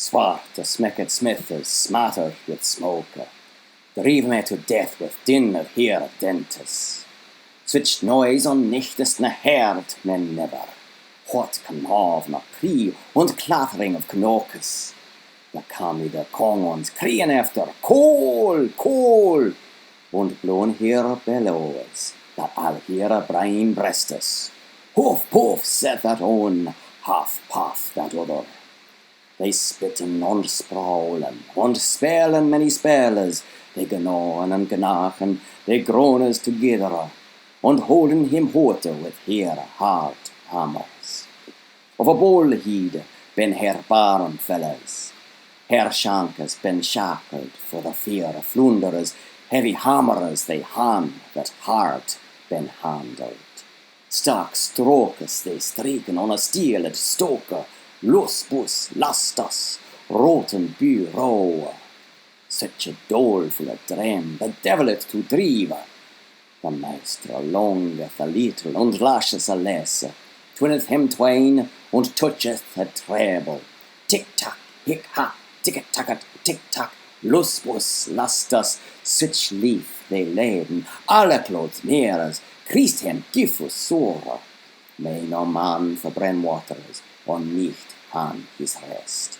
Swart a smecked smith is smattered with smoke. Drive me to death with din of here dentist. Switch noise on nichtest na herd men never. Hot knav na krie und clattering of knockes. Da kam der Kongons krien efter Kohl, Kohl. Und blown here bellows, that all here brain breastes. Hoof, poof, said that one, half puff that other. They spitten und sprawlen, und spelen many spellers. They gnawen and gnachen, they groanes together, and holding him hote with here hard hammers. Of a bull he'd been her barren fellas. Her shankers been shackled for the fear of flounderers, heavy hammerers they hand that hard been handled. Stark strokes they striken on a steeled stoker, Lusbus, lastas, roten bureau. Such a doleful dream, the devil it to drive. The master longeth a little, and lashes a less, twinneth him twain, and toucheth a treble. Tick-tack, hick-hack, tick-tack, tick-tack, lusbus, lastas, such leaf they laden, alle clothes nears, Christ him gifus sore. May no man for brenn waters, or nicht han his rest.